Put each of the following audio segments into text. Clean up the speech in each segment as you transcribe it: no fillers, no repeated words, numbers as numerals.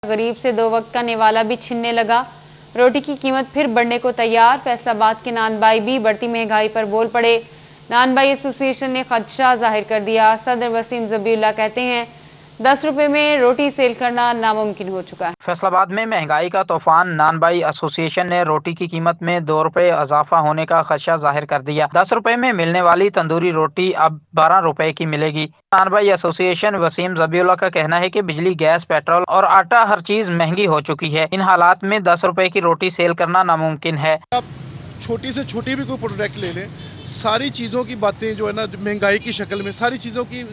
गरीब से 2 वक्त का निवाला भी छिनने लगा। रोटी की कीमत फिर बढ़ने को तैयार। फैसलाबाद के नानबाई भी बढ़ती महंगाई पर बोल पड़े। नानबाई एसोसिएशन ने खदशा जाहिर कर दिया। सदर वसीम ज़बीउल्लाह कहते हैं 10 रुपए में रोटी सेल करना नामुमकिन हो चुका है। फैसलाबाद में महंगाई का तूफान। नानबाई एसोसिएशन ने रोटी की कीमत में 2 रुपए इजाफा होने का खदशा जाहिर कर दिया। 10 रुपए में मिलने वाली तंदूरी रोटी अब 12 रुपए की मिलेगी। नानबाई एसोसिएशन वसीम ज़बीउल्लाह का कहना है कि बिजली, गैस, पेट्रोल और आटा हर चीज महंगी हो चुकी है। इन हालात में 10 रुपए की रोटी सेल करना नामुमकिन है। आप छोटी से छोटी भी कोई प्रोडक्ट ले लें, सारी चीज़ों की बातें जो है ना महंगाई की शक्ल में सारी चीज़ों की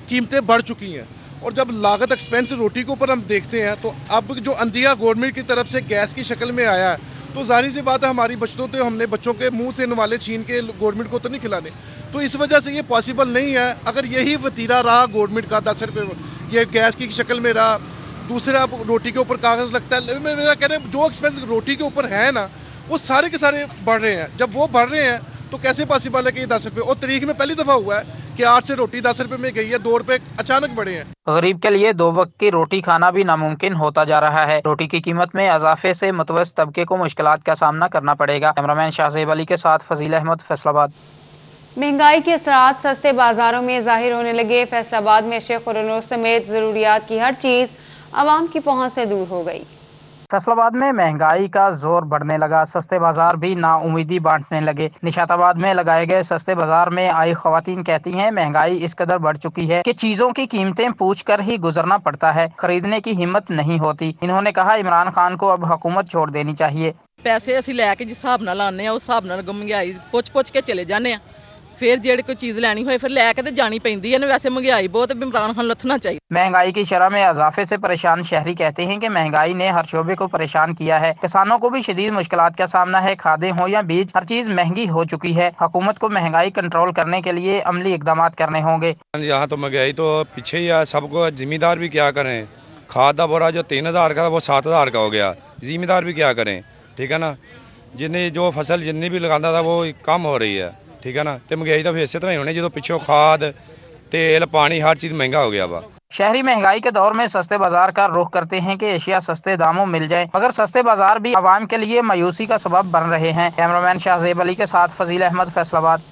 कीमतें बढ़ चुकी हैं। और जब लागत एक्सपेंस रोटी के ऊपर हम देखते हैं तो अब जो अंदिया गवर्नमेंट की तरफ से गैस की शक्ल में आया है तो जाहिर सी बात है हमारी बचतों तो हमने बच्चों के मुंह से नवाले छीन के गवर्नमेंट को तो नहीं खिलाने। तो इस वजह से ये पॉसिबल नहीं है। अगर यही वतीरा रहा गवर्नमेंट का 10 रुपये ये गैस की शक्ल में रहा, दूसरा रोटी के ऊपर कागज लगता है। मेरा कहना है जो एक्सपेंस रोटी के ऊपर है ना वो सारे के सारे बढ़ रहे हैं। जब वो बढ़ रहे हैं तो कैसे पॉसिबल है कि ये 10 रुपये, और तारीख में पहली दफा हुआ है कि 8 से रोटी 10 रुपए में गई है, 2 रुपए अचानक बढ़े हैं। गरीब के लिए 2 वक्त की रोटी खाना भी नामुमकिन होता जा रहा है। रोटी की कीमत में इजाफे से मुतवस्सित तबके को मुश्किलात का सामना करना पड़ेगा। कैमरामैन शाहज़ेब अली के साथ फजील अहमद, फैसलाबाद। महंगाई के असरात सस्ते बाजारों में जाहिर होने लगे। फैसलाबाद में शेख और समेत जरूरियात की हर चीज आवाम की पहुंच से दूर हो गई। फैसलाबाद में महंगाई का जोर बढ़ने लगा। सस्ते बाजार भी नाउमीदी बांटने लगे। निशाताबाद में लगाए गए सस्ते बाजार में आई खवातीन कहती हैं महंगाई इस कदर बढ़ चुकी है कि चीजों की कीमतें पूछ कर ही गुजरना पड़ता है, खरीदने की हिम्मत नहीं होती। इन्होंने कहा इमरान खान को अब हुकूमत छोड़ देनी चाहिए। पैसे असीं लैके जिस हिसाब नाल आने उस हिसाब नाल महंगाई पुछ के चले जाने आ। फिर जेड़ी कोई चीज लैनी होए फिर लैके ते जानी पैंदी है। वैसे महंगाई बहुत, इमरान खान लथना चाहिए। महंगाई की शरह में इजाफे से परेशान शहरी कहते हैं कि महंगाई ने हर शोबे को परेशान किया है। किसानों को भी शदीद मुश्किलात का सामना है। खादें हो या बीज, हर चीज महंगी हो चुकी है। हुकूमत को महंगाई कंट्रोल करने के लिए अमली इकदाम करने होंगे। यहाँ तो महंगाई तो पीछे ही है। सबको जिम्मेदार भी क्या करें। खाद का बोरा जो 3000 का वो 7000 का हो गया। जिम्मेदार भी क्या करें, ठीक है ना। जिन्हें जो फसल जितनी भी लगाता था वो कम हो रही है, ठीक है ना। तो महंगाई तो फिर इस तरह ही होनी जो पिछों खाद, तेल, पानी हर चीज महंगा हो गया वा। शहरी महंगाई के दौर में सस्ते बाजार का रुख करते हैं कि एशिया सस्ते दामों मिल जाए, मगर सस्ते बाजार भी आवाम के लिए मायूसी का सबब बन रहे हैं। कैमरामैन शाहज़ेब अली के साथ फजील अहमद, फैसलाबाद।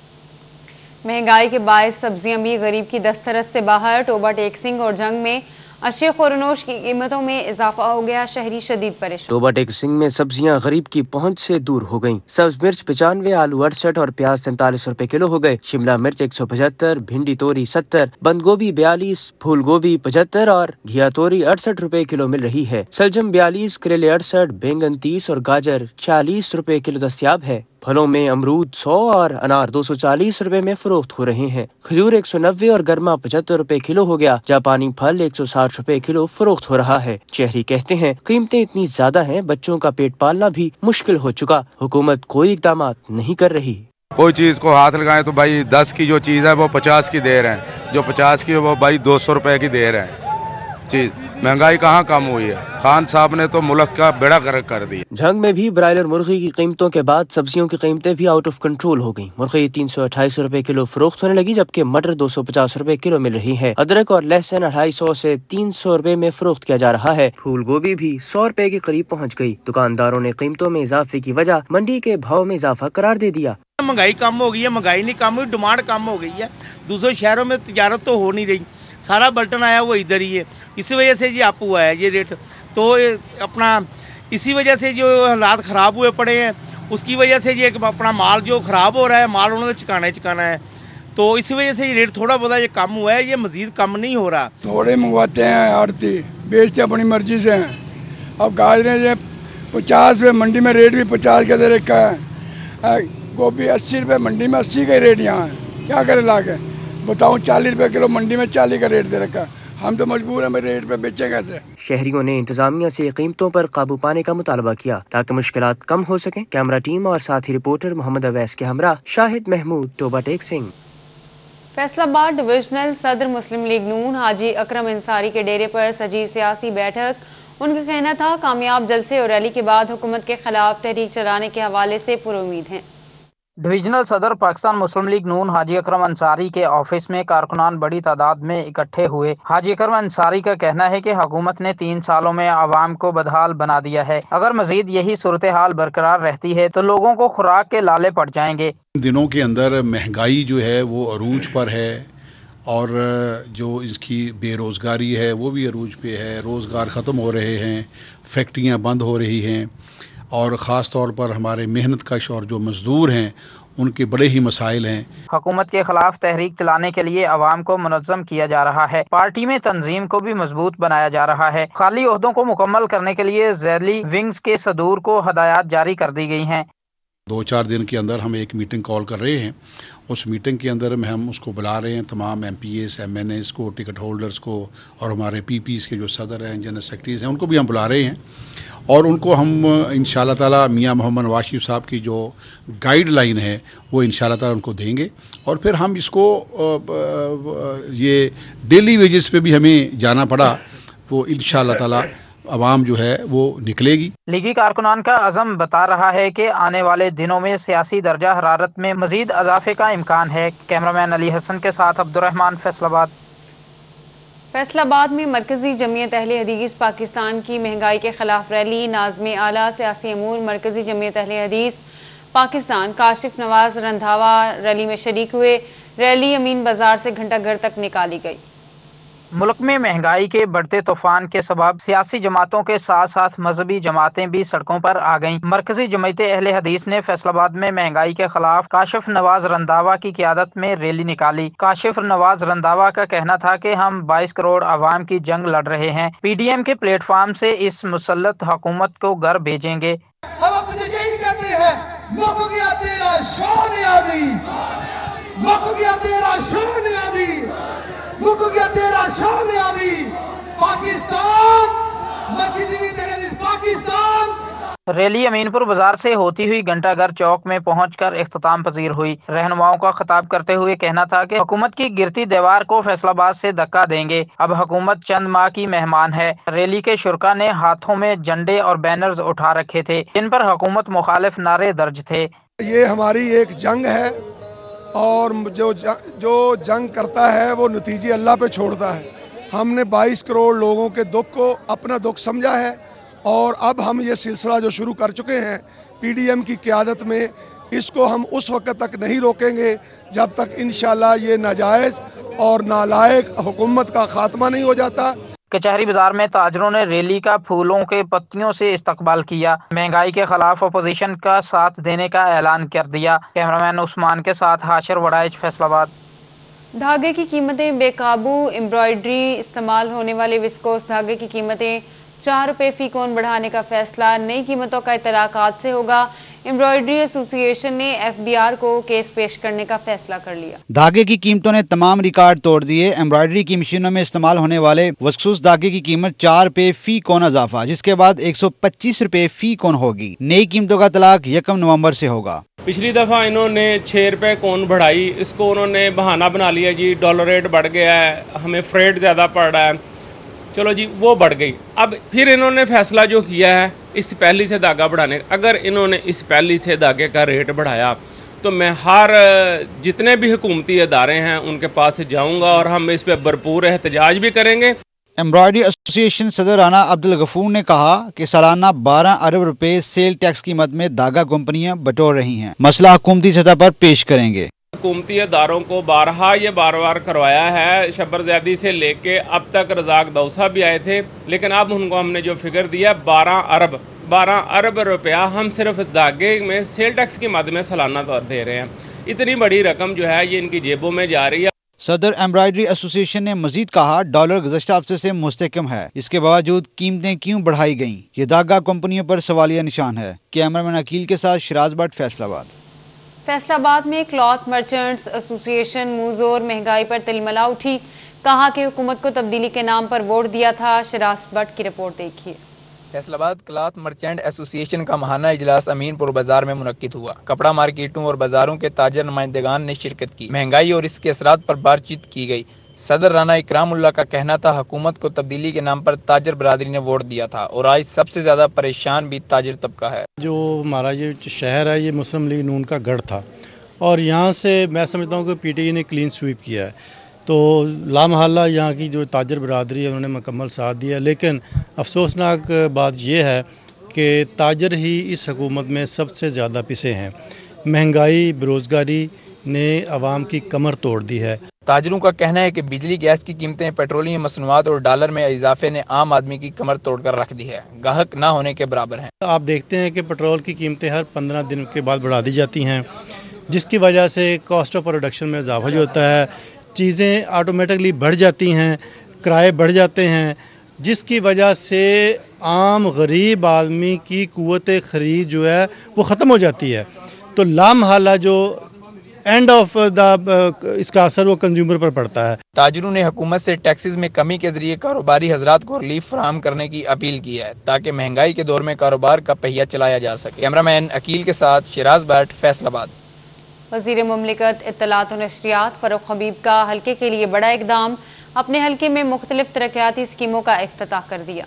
महंगाई के बायस सब्जियां भी गरीब की दस्तरस से बाहर। टोबा टेक्सिंग और जंग में अशेख और की कीमतों में इजाफा हो गया। शहरी शदीद परेशान। टोबा टेक्सिंग में सब्जियां गरीब की पहुंच से दूर हो गईं। सब्ज मिर्च 95, आलू 68 और प्याज 43 रुपए किलो हो गए। शिमला मिर्च 175, भिंडी तोरी 70, बंद गोभी 42, फूल गोभी 75 और घिया तोरी 68 रुपए किलो मिल रही है। सलजम 42, करेले 68, बैंगन 30 और गाजर 40 रुपए किलो दस्तयाब है। फलों में अमरूद 100 और अनार 240 रुपए में फरोख्त हो रहे हैं। खजूर 190 और गरमा 75 रुपए किलो हो गया। जापानी फल 160 रुपए किलो फरोख्त हो रहा है। शहरी कहते हैं कीमतें इतनी ज्यादा हैं, बच्चों का पेट पालना भी मुश्किल हो चुका। हुकूमत कोई इकदाम नहीं कर रही। कोई चीज को हाथ लगाए तो भाई 10 की जो चीज है वो 50 की दे रहे हैं, जो 50 की वो भाई 200 रुपए की दे रहे हैं चीज। महंगाई कहाँ कम हुई है। खान साहब ने तो मुल्क का बेड़ा गर्क कर दिया। झंग में भी ब्रायलर मुर्गी की कीमतों के बाद सब्जियों की कीमतें भी आउट ऑफ कंट्रोल हो गईं। मुर्गी 328 रुपए किलो फरोख्त होने लगी, जबकि मटर 250 रुपए किलो मिल रही है। अदरक और लहसुन 250 से 300 रुपए में फरोख्त किया जा रहा है। फूल गोभी भी 100 रुपए के करीब पहुँच गयी। दुकानदारों ने कीमतों में इजाफे की वजह मंडी के भाव में इजाफा करार दे दिया। महंगाई कम हो गई है, महंगाई नहीं कम हुई, डिमांड कम हो गई है। दूसरे शहरों में तजारत तो हो नहीं रही, सारा बल्टन आया वो इधर ही है। इसी वजह से ये अप हुआ है ये रेट। तो अपना इसी वजह से जो हालात ख़राब हुए पड़े हैं, उसकी वजह से ये अपना माल जो ख़राब हो रहा है, माल उन्होंने चुकाना है। तो इसी वजह से ये रेट थोड़ा बहुत ये कम हुआ है, ये मज़ीद कम नहीं हो रहा। थोड़े मंगवाते हैं आड़ती, बेचते अपनी मर्जी से हैं। अब गाजरें जो 50 रुपये मंडी में रेट भी 50 का दे रखा है। गोभी 80 रुपये मंडी में 80 का रेट यहाँ है। क्या करे ला के बताऊँ, 40 रुपये किलो मंडी में 40 का रेट दे रखा है। हम तो मजबूर हैं, रेट पे बेचे कैसे। शहरियों ने इंतजामिया से कीमतों पर काबू पाने का मुतालबा किया ताकि मुश्किलात कम हो सके। कैमरा टीम और साथी रिपोर्टर मोहम्मद अवैस के हमरा शाहिद महमूद, टोबा टेक्सिंग। फैसलाबाद डिविजनल सदर मुस्लिम लीग नून हाजी अकरम अंसारी के डेरे पर सजी सियासी बैठक। उनका कहना था कामयाब जलसे और रैली के बाद हुकूमत के खिलाफ तहरीक चलाने के हवाले से पुरुमीद हैं। डिविजनल सदर पाकिस्तान मुस्लिम लीग नून हाजी अकरम अंसारी के ऑफिस में कारकुनान बड़ी तादाद में इकट्ठे हुए। हाजी अकरम अंसारी का कहना है कि हुकूमत ने 3 सालों में आवाम को बदहाल बना दिया है। अगर मजीद यही सूरत हाल बरकरार रहती है तो लोगों को खुराक के लाले पड़ जाएंगे। दिनों के अंदर महंगाई जो है वो अरूज पर है और जो इसकी बेरोज़गारी है वो भी अरूज पे है। रोज़गार ख़त्म हो रहे हैं, फैक्ट्रियां बंद हो रही हैं और ख़ास तौर पर हमारे मेहनत कश और जो मज़दूर हैं उनके बड़े ही मसाइल हैं। हुकूमत के खिलाफ तहरीक चलाने के लिए अवाम को मुनज़्ज़म किया जा रहा है। पार्टी में तंजीम को भी मजबूत बनाया जा रहा है। खाली ओहदों को मुकम्मल करने के लिए ज़ैली विंग्स के सदूर को हदायत जारी कर दी गई हैं। 2-4 दिन के अंदर हम एक मीटिंग कॉल कर रहे हैं। उस मीटिंग के अंदर में हम उसको बुला रहे हैं, तमाम MPs, MNAs को, टिकट होल्डर्स को और हमारे PPs के जो सदर हैं, जनरल सेक्रेटरीज हैं, उनको भी हम बुला रहे हैं और उनको हम इंशाअल्लाह ताला मियां मोहम्मद नवाज शरीफ साहब की जो गाइडलाइन है वो इंशाअल्लाह ताला उनको देंगे और फिर हम इसको ये डेली वेजेस पे भी हमें जाना पड़ा वो इंशाअल्लाह ताला अवाम जो है वो निकलेगी। लीगी कारकुनान का अज़म बता रहा है कि आने वाले दिनों में सियासी दर्जा हरारत में मजीद इजाफे का इम्कान है। कैमरामैन अली हसन के साथ अब्दुर्रहमान, फैसलाबाद। फैसलाबाद में मरकजी जमीयत अहले हदीस पाकिस्तान की महंगाई के खिलाफ रैली। नाज़िम आला सियासी अमूर मरकजी जमीयत अहले हदीस पाकिस्तान काशिफ नवाज रंधावा रैली में शरीक हुए। रैली अमीन बाजार से घंटा घर तक निकाली गई। मुल्क में महंगाई के बढ़ते तूफान के सबब सियासी जमातों के साथ साथ मजहबी जमातें भी सड़कों पर आ गईं। मरकजी जमात अहले हदीस ने फैसलाबाद में महंगाई के खिलाफ काशिफ नवाज रंधावा की क़ियादत में रैली निकाली। काशिफ नवाज रंधावा का कहना था कि हम 22 करोड़ आवाम की जंग लड़ रहे हैं। PDM के प्लेटफार्म से इस मुसल्लत हुकूमत को घर भेजेंगे। हम तुझे यही कहते हैं, मुक गया तेरा शान आदि, मुक गया तेरा शान आदि, मुक गया तेरा शान आदि। पाकिस्तान पाकिस्तान। रैली अमीनपुर बाजार से होती हुई घंटाघर चौक में पहुंचकर इख्तिताम पजीर हुई। रहनुमाओं का खिताब करते हुए कहना था कि हुकूमत की गिरती दीवार को फैसलाबाद से धक्का देंगे। अब हुकूमत चंद माह की मेहमान है। रैली के शुरका ने हाथों में झंडे और बैनर्स उठा रखे थे जिन पर हुकूमत मुखालिफ नारे दर्ज थे। ये हमारी एक जंग है और जो जंग करता है वो नतीजे अल्लाह पे छोड़ता है। हमने 22 करोड़ लोगों के दुख को अपना दुख समझा है और अब हम ये सिलसिला जो शुरू कर चुके हैं PDM की क़यादत में, इसको हम उस वक्त तक नहीं रोकेंगे जब तक इंशाअल्लाह ये नाजायज़ और नालायक हुकूमत का खात्मा नहीं हो जाता। कचहरी बाजार में ताजरों ने रैली का फूलों के पत्तियों से इस्तकबाल किया। महंगाई के खिलाफ अपोजिशन का साथ देने का ऐलान कर दिया। कैमरामैन उस्मान के साथ हाशिर वड़ाइच, फैसलाबाद। धागे की कीमतें बेकाबू। एम्ब्रॉयडरी इस्तेमाल होने वाले विस्कोस धागे की कीमतें 4 रुपये फी कोन बढ़ाने का फैसला नई कीमतों का इतलाक आज से होगा। एम्ब्रॉयडरी एसोसिएशन ने FBR को केस पेश करने का फैसला कर लिया। धागे की कीमतों ने तमाम रिकॉर्ड तोड़ दिए। एम्ब्रॉयडरी की मशीनों में इस्तेमाल होने वाले वस्कसूस धागे की कीमत 4 रुपये फी कोन इजाफा, जिसके बाद 125 रुपये फी कोन होगी। नई कीमतों का इतलाक 1 नवंबर से होगा। पिछली दफ़ा इन्होंने 6 रुपये कोन बढ़ाई, इसको उन्होंने बहाना बना लिया जी डॉलर रेट बढ़ गया है, हमें फ्रेट ज़्यादा पड़ रहा है, चलो जी वो बढ़ गई। अब फिर इन्होंने फैसला जो किया है इस पहली से धागा बढ़ाने का, अगर इन्होंने इस पहली से धागे का रेट बढ़ाया तो मैं हर जितने भी हुकूमती अदारे हैं उनके पास जाऊंगा और हम इस पर भरपूर एहतजाज भी करेंगे। एम्ब्रॉयडरी एसोसिएशन सदर राना अब्दुल गफूर ने कहा कि सालाना 12 अरब रुपए सेल टैक्स की मद में धागा कंपनियां बटोर रही हैं। मसला हुकूमती सतह पर पेश करेंगे। हुकूमती अदारों को बारहा ये बार करवाया है। शब्बरज़ैदी से लेके अब तक रज़ाक दौसा भी आए थे, लेकिन अब उनको हमने जो फिगर दिया 12 अरब रुपया हम सिर्फ धागे में सेल टैक्स की मद में सालाना तौर दे रहे हैं। इतनी बड़ी रकम जो है ये इनकी जेबों में जा रही है। सदर एम्ब्रॉयडरी एसोसिएशन ने मजीद कहा डॉलर गुज़श्ता हफ्ते से मुस्तकम है, इसके बावजूद कीमतें क्यों बढ़ाई गईं? ये धागा कंपनियों पर सवालिया निशान है। कैमरामैन अकील के साथ शिराज भट्ट, फैसलाबाद। फैसलाबाद में क्लॉथ मर्चेंट्स एसोसिएशन मुंहजोर महंगाई पर तिलमिला उठी। कहा कि हुकूमत को तब्दीली के नाम पर वोट दिया था। शिराज भट्ट की रिपोर्ट देखिए। फैसलाबाद क्लॉथ मर्चेंट एसोसिएशन का माहाना इजलास अमीनपुर बाजार में मुनक्किद हुआ। कपड़ा मार्केटों और बाजारों के ताजर नुमाइंदगान ने शिरकत की। महंगाई और इसके असरात पर बातचीत की गई। صدر رانا اکرام اللہ کا کہنا تھا حکومت کو تبدیلی کے نام پر تاجر برادری نے ووٹ دیا تھا اور آج سب سے زیادہ پریشان بھی تاجر طبقہ ہے۔ جو ہمارا یہ شہر ہے یہ مسلم لیگ نون کا گڑھ تھا اور یہاں سے میں سمجھتا ہوں کہ پی ٹی آئی نے کلین سویپ کیا ہے، تو لامحالہ یہاں کی جو تاجر برادری ہے انہوں نے مکمل ساتھ دیا، لیکن افسوسناک بات یہ ہے کہ تاجر ہی اس حکومت میں سب سے زیادہ پسے ہیں۔ مہنگائی، بےروزگاری نے عوام کی کمر توڑ دی ہے۔ تاجروں کا کہنا ہے کہ بجلی گیس کی قیمتیں، پیٹرولیم مصنوعات اور ڈالر میں اضافے نے عام آدمی کی کمر توڑ کر رکھ دی ہے، گاہک نہ ہونے کے برابر ہیں۔ آپ دیکھتے ہیں کہ پیٹرول کی قیمتیں ہر 15 دن کے بعد بڑھا دی جاتی ہیں، جس کی وجہ سے کاسٹ آف پروڈکشن میں اضافہ جو ہوتا ہے، چیزیں آٹومیٹکلی بڑھ جاتی ہیں، کرائے بڑھ جاتے ہیں، جس کی وجہ سے عام غریب آدمی کی قوت خرید جو ہے وہ ختم ہو جاتی ہے، تو لامحالہ جو اینڈ آف دا اس کا اثر وہ کنزیومر پر پڑتا ہے۔ تاجروں نے حکومت سے ٹیکسز میں کمی کے ذریعے کاروباری حضرات کو ریلیف فراہم کرنے کی اپیل کی ہے تاکہ مہنگائی کے دور میں کاروبار کا پہیہ چلایا جا سکے۔ کیمرہ مین عقیل کے ساتھ شیراز بٹ، فیصل آباد۔ وزیر مملکت اطلاعات و نشریات فاروق حبیب کا حلقے کے لیے بڑا اقدام، اپنے حلقے میں مختلف ترقیاتی اسکیموں کا افتتاح کر دیا۔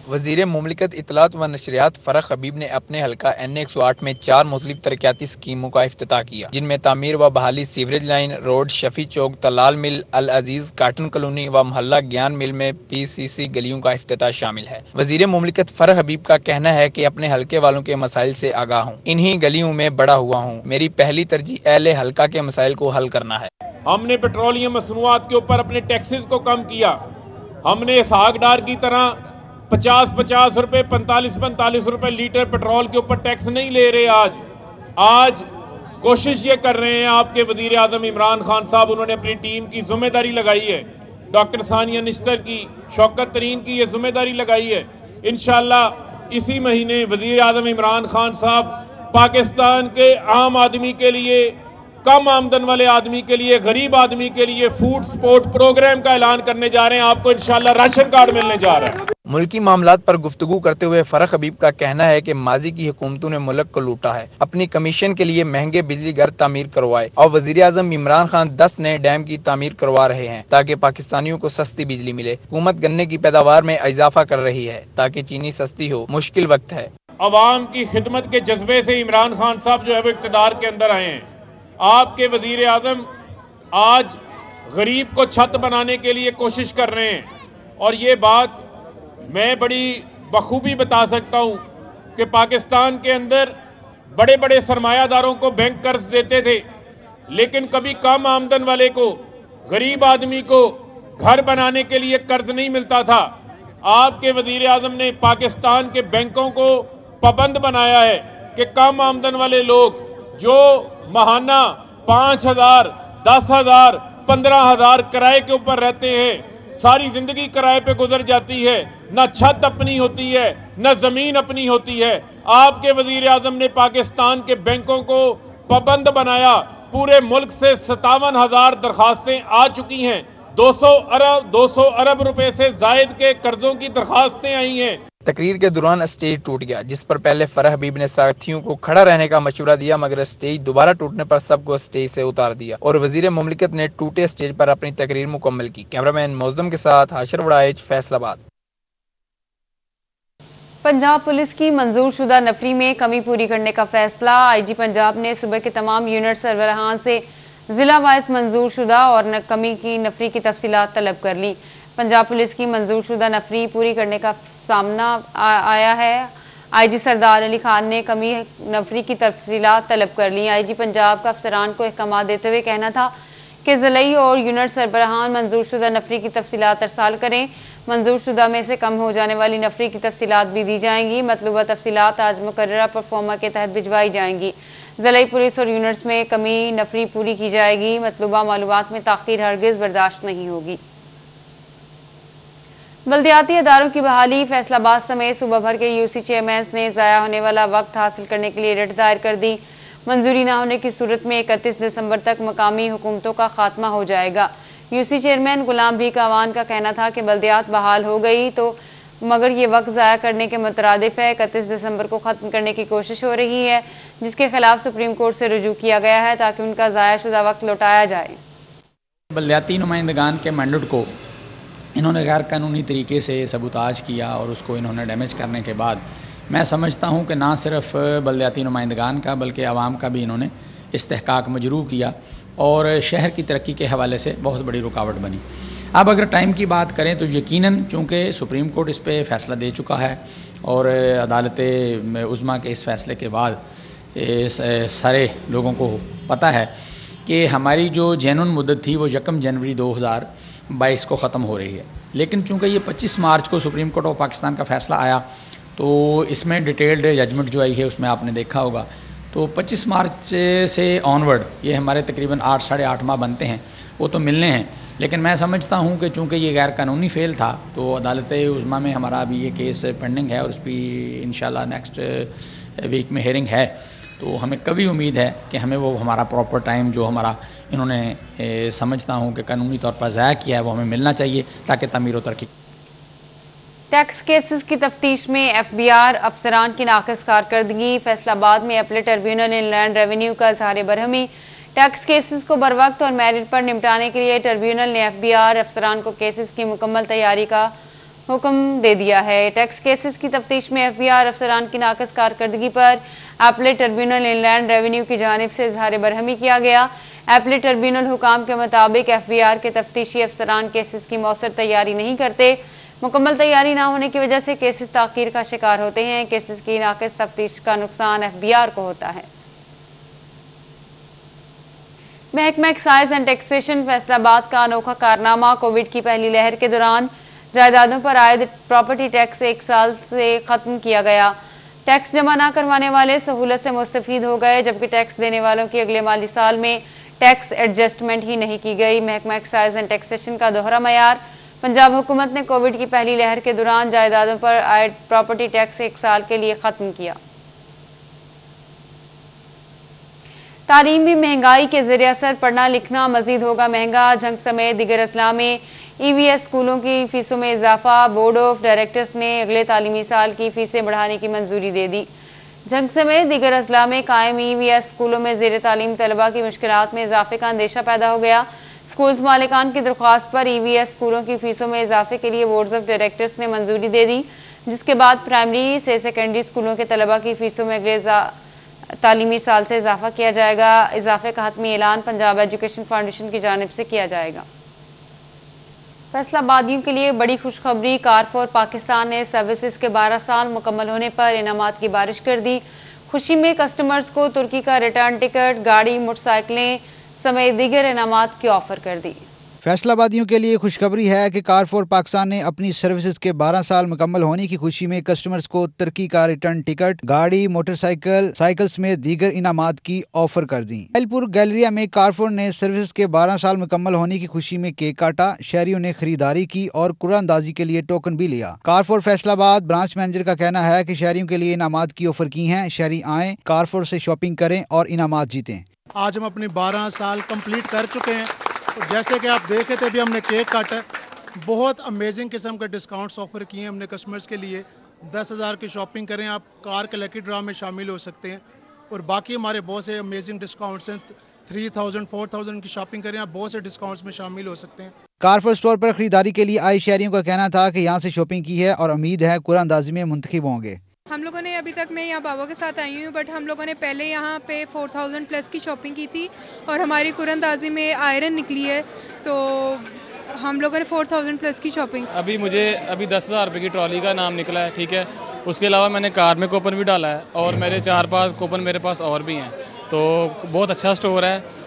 وزیر مملکت اطلاعات و نشریات فاروق حبیب نے اپنے حلقہ N108 میں 4 مختلف ترقیاتی اسکیموں کا افتتاح کیا، جن میں تعمیر و بحالی سیوریج لائن، روڈ شفیع چوک، تلال مل، العزیز کاٹن کالونی و محلہ گیان مل میں PCC گلیوں کا افتتاح شامل ہے۔ وزیر مملکت فاروق حبیب کا کہنا ہے کہ اپنے حلقے والوں کے مسائل سے آگاہ ہوں، انہی گلیوں میں بڑا ہوا ہوں، میری پہلی ترجیح اہل حلقہ کے مسائل کو حل کرنا ہے۔ ہم نے پیٹرولیم مصنوعات کے اوپر اپنے ٹیکسز کو کم کیا، ہم نے اسحاق ڈار کی طرح 50 روپے 45 روپے لیٹر پیٹرول کے اوپر ٹیکس نہیں لے رہے۔ آج کوشش یہ کر رہے ہیں آپ کے وزیر اعظم عمران خان صاحب، انہوں نے اپنی ٹیم کی ذمہ داری لگائی ہے، ڈاکٹر ثانیہ نشتر کی، شوکت ترین کی یہ ذمہ داری لگائی ہے۔ انشاءاللہ اسی مہینے وزیر اعظم عمران خان صاحب پاکستان کے عام آدمی کے لیے، کم آمدن والے آدمی کے لیے، غریب آدمی کے لیے فوڈ سپورٹ پروگرام کا اعلان کرنے جا رہے ہیں، آپ کو انشاءاللہ راشن کارڈ ملنے جا رہا ہے۔ ملکی معاملات پر گفتگو کرتے ہوئے فاروق حبیب کا کہنا ہے کہ ماضی کی حکومتوں نے ملک کو لوٹا ہے، اپنی کمیشن کے لیے مہنگے بجلی گھر تعمیر کروائے، اور وزیر اعظم عمران خان 10 نئے ڈیم کی تعمیر کروا رہے ہیں تاکہ پاکستانیوں کو سستی بجلی ملے۔ حکومت گنے کی پیداوار میں اضافہ کر رہی ہے تاکہ چینی سستی ہو، مشکل وقت ہے۔ عوام کی خدمت کے جذبے سے عمران خان صاحب جو ہے وہ اقتدار کے اندر آئے ہیں۔ آپ کے وزیر اعظم آج غریب کو چھت بنانے کے لیے کوشش کر رہے ہیں، اور یہ بات میں بڑی بخوبی بتا سکتا ہوں کہ پاکستان کے اندر بڑے بڑے سرمایہ داروں کو بینک قرض دیتے تھے، لیکن کبھی کم آمدن والے کو، غریب آدمی کو گھر بنانے کے لیے قرض نہیں ملتا تھا۔ آپ کے وزیر اعظم نے پاکستان کے بینکوں کو پابند بنایا ہے کہ کم آمدن والے لوگ جو ماہانہ 5,000، 10,000، 15,000 کرائے کے اوپر رہتے ہیں، ساری زندگی کرائے پہ گزر جاتی ہے، نہ چھت اپنی ہوتی ہے نہ زمین اپنی ہوتی ہے، آپ کے وزیر اعظم نے پاکستان کے بینکوں کو پابند بنایا۔ پورے ملک سے 57,000 درخواستیں آ چکی ہیں، 200 ارب روپے سے زائد کے قرضوں کی درخواستیں آئی ہیں۔ تقریر کے دوران اسٹیج ٹوٹ گیا، جس پر پہلے فاروق حبیب نے ساتھیوں کو کھڑا رہنے کا مشورہ دیا، مگر اسٹیج دوبارہ ٹوٹنے پر سب کو اسٹیج سے اتار دیا اور وزیر مملکت نے ٹوٹے اسٹیج پر اپنی تقریر مکمل کی۔ کیمرہ مین موزم کے ساتھ حاشر وڑائچ، فیصل آباد۔ پنجاب پولیس کی منظور شدہ نفری میں کمی پوری کرنے کا فیصلہ، آئی جی پنجاب نے صوبہ کے تمام یونٹ سربراہان سے ضلع وائز منظور شدہ اور کمی کی نفری کی تفصیلات طلب کر لی۔ پنجاب پولیس کی منظور شدہ نفری پوری کرنے کا سامنا آیا ہے، آئی جی سردار علی خان نے کمی نفری کی تفصیلات طلب کر لی۔ آئی جی پنجاب کا افسران کو احکامات دیتے ہوئے کہنا تھا کہ ضلعی اور یونٹ سربراہان منظور شدہ نفری کی تفصیلات ارسال کریں، منظور شدہ میں سے کم ہو جانے والی نفری کی تفصیلات بھی دی جائیں گی، مطلوبہ تفصیلات آج مقررہ پرفارما کے تحت بھجوائی جائیں گی۔ ضلعی پولیس اور یونٹس میں کمی نفری پوری کی جائے گی، مطلوبہ معلومات میں تاخیر ہرگز برداشت نہیں ہوگی۔ بلدیاتی اداروں کی بحالی، فیصل آباد سمیت صوبہ بھر کے UC چیئرمینز نے ضائع ہونے والا وقت حاصل کرنے کے لیے رٹ دائر کر دی، منظوری نہ ہونے کی صورت میں 31 دسمبر تک مقامی حکومتوں کا خاتمہ ہو جائے گا۔ UC چیئرمین غلام بھیک آوان کا کہنا تھا کہ بلدیات بحال ہو گئی تو مگر یہ وقت ضائع کرنے کے مترادف ہے، 31 دسمبر کو ختم کرنے کی کوشش ہو رہی ہے، جس کے خلاف سپریم کورٹ سے رجوع کیا گیا ہے تاکہ ان کا ضائع شدہ وقت لوٹایا جائے۔ बलदियाती नुमाइंदगान के मैंडेट को इन्होंने गैर कानूनी तरीके से सबूताज किया और उसको इन्होंने डैमेज करने के बाद मैं समझता हूँ कि ना सिर्फ बलदियाती नुमाइंदगान का बल्कि आवाम का भी इन्होंने इस्तेहकाक मजरूह किया और शहर की तरक्की के हवाले से बहुत बड़ी रुकावट बनी। अब अगर टाइम की बात करें तो यकीनन चूँकि सुप्रीम कोर्ट इस पर फैसला दे चुका है और अदालत उज़्मा के इस फैसले के बाद सारे लोगों को पता है कि हमारी जो जेनुइन मुद्दत थी वो 1 जनवरी 2022 को ख़त्म हो रही है, लेकिन चूँकि ये 25 मार्च को सुप्रीम कोर्ट ऑफ पाकिस्तान का फ़ैसला आया तो इसमें डिटेल्ड जजमेंट जो आई है उसमें आपने देखा होगा, तो 25 मार्च से ऑनवर्ड ये हमारे तकरीबन 8 साढ़े 8 माह बनते हैं, वो तो मिलने हैं। लेकिन मैं समझता हूँ कि चूँकि ये गैर कानूनी फ़ेल था तो अदालत उज़्मा में हमारा अभी ये केस पेंडिंग है और उस पर इंशाल्लाह नेक्स्ट वीक में हेयरिंग है, तो हमें कभी उम्मीद है कि हमें वो हमारा प्रॉपर टाइम जो हमारा इन्होंने समझता हूँ कि कानूनी तौर पर ज़ाया किया है वो हमें मिलना चाहिए ताकि तमीर व तरक्की। टैक्स केसेस की तफ्तीश में FBI अफसरान की नाक़िस कारकर्दगी, फैसलाबाद में अपीलेट ट्रिब्यूनल इनलैंड रेवेन्यू का इज़हार बरहमी। टैक्स केसेस को बरवक्त और मेरिट पर निपटाने के लिए ट्रिब्यूनल ने FBI अफसरान को केसेस की मुकम्मल तैयारी का हुक्म दे दिया है। टैक्स केसेस की तफ्तीश में FBI अफसरान की नाक़िस कारकर्दगी पर अपीलेट ट्रिब्यूनल इनलैंड रेवेन्यू की जानिब से इज़हार बरहमी किया गया। अपीलेट ट्रिब्यूनल हुकाम के मुताबिक FBI के तफ्तीशी अफसरान केसेस की मौसर तैयारी नहीं करते। मुकम्मल तैयारी ना होने की वजह से केसेस ताख़ीर का शिकार होते हैं। केसेस की नाक़िस तफ्तीश का नुकसान FBI को होता है। महकमा एक्साइज एंड टैक्सेशन फैसलाबाद का अनोखा कारनामा, कोविड की पहली लहर के दौरान जायदादों पर आयद प्रॉपर्टी टैक्स 1 साल से खत्म किया गया। टैक्स जमा न करवाने वाले सहूलत से मुस्तफीद हो गए, जबकि टैक्स देने वालों की अगले माली साल में टैक्स एडजस्टमेंट ही नहीं की गई। महकमा एक्साइज एंड टैक्सेशन का दोहरा मयार, पंजाब हुकूमत ने कोविड की पहली लहर के दौरान जायदादों पर आयद प्रॉपर्टी टैक्स 1 साल के लिए खत्म किया। तालीम भी महंगाई के ज़रिए असर, पढ़ना लिखना मजीद होगा महंगा। जंग समेत दीगर अजला में EVS स्कूलों की फीसों में इजाफा, बोर्ड ऑफ डायरेक्टर्स ने अगले तालीमी साल की फीसें बढ़ाने की मंजूरी दे दी। जंग समेत दीगर अजला में कायम EVS स्कूलों में ज़ेर तालीम तलबा की मुश्किलात में इजाफे का अंदेशा पैदा हो गया। स्कूल्स मालिकान की दरख्वास्त पर EVS स्कूलों की फीसों में इजाफे के लिए बोर्ड ऑफ डायरेक्टर्स ने मंजूरी दे दी, जिसके बाद प्राइमरी से सेकेंडरी स्कूलों के तलबा की फीसों में अगले तालीमी साल से इजाफा किया जाएगा। इजाफे का हतमी ऐलान पंजाब एजुकेशन फाउंडेशन की जानिब से किया जाएगा। फैसलाबादियों के लिए बड़ी खुशखबरी, कारफोर पाकिस्तान ने सर्विसेज के 12 साल मुकम्मल होने पर इनामात की बारिश कर दी। खुशी में कस्टमर्स को तुर्की का रिटर्न टिकट, गाड़ी, मोटरसाइकिलें समेत दीगर इनामात की ऑफर कर दी। फैसलाबादियों के लिए खुशखबरी है कि कारफोर पाकिस्तान ने अपनी सर्विसेज के 12 साल मुकम्मल होने की खुशी में कस्टमर्स को तुर्की का रिटर्न टिकट, गाड़ी, मोटरसाइकिल, साइकिल्स में दीगर इनामात की ऑफर कर दी। एलपुर गैलरिया में कारफोर ने सर्विसेज के 12 साल मुकम्मल होने की खुशी में केक काटा, शहरियों ने खरीदारी की और कुरानंदाजी के लिए टोकन भी लिया। कारफोर फैसलाबाद ब्रांच मैनेजर का कहना है कि शहरियों के लिए इनामात की ऑफर की हैं। शहरी आएँ, कारफोर से शॉपिंग करें और इनामात जीतें। आज हम अपने 12 साल कंप्लीट कर चुके हैं। तो जैसे कि आप देख रहे थे, अभी हमने केक काटा, बहुत अमेजिंग किस्म के डिस्काउंट्स ऑफर किए हैं हमने कस्टमर्स के लिए। 10,000 की शॉपिंग करें आप, कार के लकी ड्रा में शामिल हो सकते हैं और बाकी हमारे बहुत से अमेजिंग डिस्काउंट्स हैं। 3,000 4,000 की शॉपिंग करें आप, बहुत से डिस्काउंट्स में शामिल हो सकते हैं। कारफोर स्टोर पर खरीदारी के लिए आए शहरियों का कहना था कि यहाँ से शॉपिंग की है और उम्मीद है कुरानंदाजी में मुंतखब होंगे। हम लोगों ने अभी तक, मैं यहाँ बाबा के साथ आई हूँ, बट हम लोगों ने पहले यहाँ पे 4,000 प्लस की शॉपिंग की थी और हमारी कुरानंदाजी में आयरन निकली है, तो हम लोगों ने 4,000 प्लस की शॉपिंग। अभी मुझे 10,000 रुपये की ट्रॉली का नाम निकला है, ठीक है। उसके अलावा मैंने कार में कूपन भी डाला है और मेरे 4-5 कूपन मेरे पास और भी हैं। तो बहुत अच्छा स्टोर है,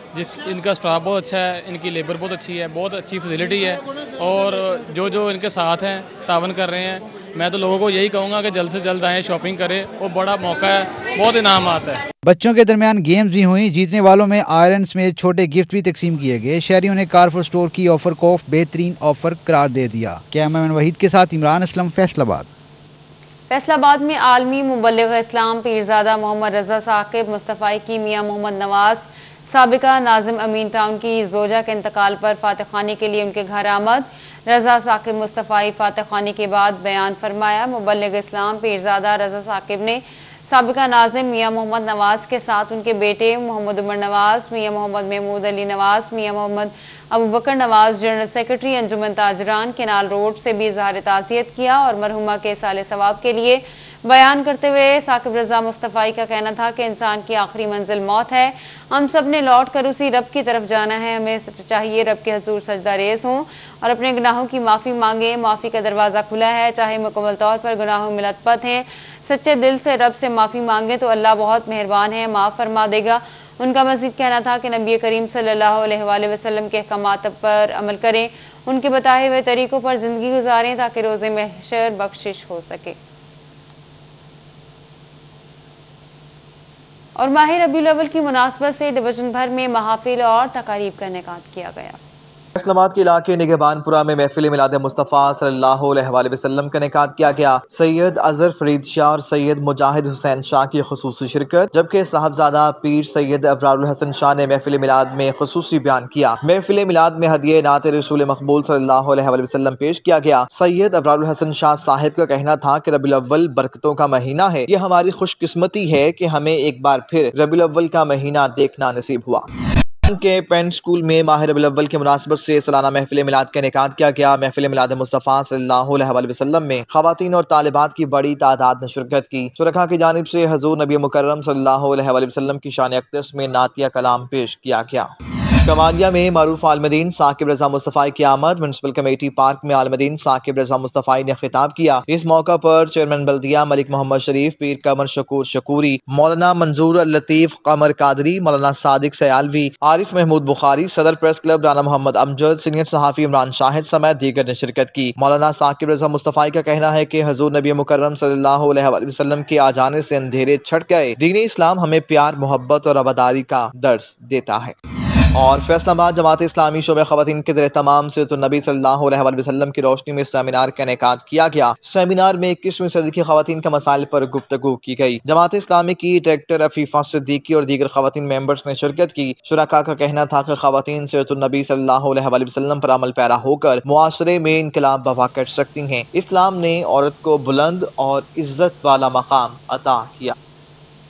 इनका स्टाफ बहुत अच्छा है, इनकी लेबर बहुत अच्छी है, बहुत अच्छी फैसिलिटी है और जो इनके साथ हैं तावन कर रहे हैं। मैं तो लोगों को यही कहूँगा कि जल्द से जल्द आएँ, शॉपिंग करें, और बड़ा मौका है, बहुत इनाम आता है। बच्चों के दरमियान गेम्स भी हुई, जीतने वालों में आयरन में छोटे गिफ्ट भी तकसीम किए गए। शहरियों ने कारफोर स्टोर की ऑफर को बेहतरीन ऑफर करार दे दिया। कैमरामैन वहीद के साथ इमरान असलम, फैसलाबाद। फैसलाबाद में आलमी मुबल्लिग इस्लाम पीरजादा मोहम्मद रजा साकिब मुस्तफ़ाई की मियाँ मोहम्मद नवाज साबिका नाजिम अमीन टाउन की जोजा के इंतकाल पर फातह खानी के लिए उनके घर आमद। रजा साकिब मुस्तफ़ाई फातह खानी के बाद बयान फरमाया। मुबल्लिग इस्लाम पीरजादा रजा साकिब ने सबका नाज़िम मियां मोहम्मद नवाज के साथ उनके बेटे मोहम्मद उमर नवाज, मियां मोहम्मद महमूद अली नवाज, मियां मोहम्मद अबू बकर नवाज, जनरल सेक्रेटरी अंजुमन ताजरान केनाल रोड से भी इज़हार ताज़ियत किया और मरहुमा के साले सवाब के लिए बयान करते हुए साकिब रजा मुस्तफ़ाई का कहना था कि इंसान की आखिरी मंजिल मौत है, हम सब ने लौट कर उसी रब की तरफ जाना है, हमें चाहिए रब के हजूर सजदा रेज़ हों और अपने गुनाहों की माफ़ी मांगे। माफ़ी का दरवाज़ा खुला है, चाहे मुकम्मल तौर पर गुनाहों में लथपथ हैं, सच्चे दिल से रब से माफ़ी मांगे तो अल्लाह बहुत मेहरबान है, माफ़ फरमा देगा। उनका मज़ीद कहना था कि नबी करीम सल्लल्लाहु अलैहि वसल्लम के अहकामात पर अमल करें, उनके बताए हुए तरीक़ों पर ज़िंदगी गुजारें ताकि रोज़े महशर बख्शिश हो सके। और माह रबीउल अव्वल की मुनासबत से डिवीजन भर में महाफिल और तकारीब का इनेकाद किया गया। इस्लामाबाद के इलाके निगहबानपुरा में महफिल मिलाद मुस्तफ़ा सल्लल्लाहु अलैहि वसल्लम का इनेकाद किया गया। सैयद अजहर फरीद शाह और सैयद मुजाहिद हुसैन शाह की खुसूसी शिरकत, जबकि साहबजादा पीर सैयद अबरारुल हसन शाह ने महफिल मिलाद में खुसूसी बयान किया। महफिल मिलाद में हदिये नात रसूल मकबूल सल्लल्लाहु अलैहि वसल्लम पेश किया गया। सैयद अबरारुल हसन शाह साहिब का कहना था कि रबीउल अव्वल बरकतों का महीना है, ये हमारी खुशकिस्मती है कि हमें एक बार फिर रबीउल अव्वल का महीना देखना नसीब हुआ। के पेंट स्कूल में माह रबीउल अव्वल की मुनासबत से सालाना महफिल मिलाद का इनेकाद किया गया। महफिल मिलाद मुस्तफ़ा सल्लल्लाहु अलैहि वसल्लम में ख़वातीन और तालिबात की बड़ी तादाद ने शिरकत की। शुरका की जानिब से हजूर नबी मुकर्रम सल्लल्लाहु अलैहि वसल्लम की शान अक़दस में नातिया कलाम पेश किया गया। कमालिया में मारूफ आलमदीन साकिब रजा मुस्तफ़ाई की आमद, म्युनिसिपल कमेटी पार्क में आलमदीन साकिब रजा मुस्तफ़ाई ने खिताब किया। इस मौका पर चेयरमैन बल्दिया मलिक मोहम्मद शरीफ, पीर कमर शकूर शकूरी, मौलाना मंजूर लतीफ कमर कादरी, मौलाना सादिक सयालवी, आरिफ महमूद बुखारी, सदर press club Rana Mohammad Amjad, senior सहाफ़ी इमरान शाहिद समेत दीगर ने शिरकत की। मौलाना साकिब रजा मुस्तफ़ाई का कहना है कि हजूर नबी मुकर्रम सल्लल्लाहु अलैहि वसल्लम के आ जाने से अंधेरे छट गए। दीन इस्लाम हमें प्यार, मोहब्बत और वफादारी का दर्स देता है। और फैसलाबाद जमात इस्लामी शोबे ख़वातीन के ज़रिए तमाम सीरत नबी सल्लल्लाहु अलैहि वसल्लम की रोशनी में सेमिनार का इनेकाद किया गया। सेमिनार में 21वीं सदी की ख़वातीन के मसाइल पर गुफ्तगू की गई। जमात इस्लामी की डायरेक्टर अफीफा सिद्दीकी और दीगर ख़वातीन मेंबर्स ने शिरकत की। शुरका का कहना था कि ख़वातीन सीरत नबी सल्लल्लाहु अलैहि वसल्लम पर अमल पैरा होकर मुआशरे में इनकलाब बर्पा कर सकती हैं। इस्लाम ने औरत को बुलंद और इज्जत वाला मकाम अता किया।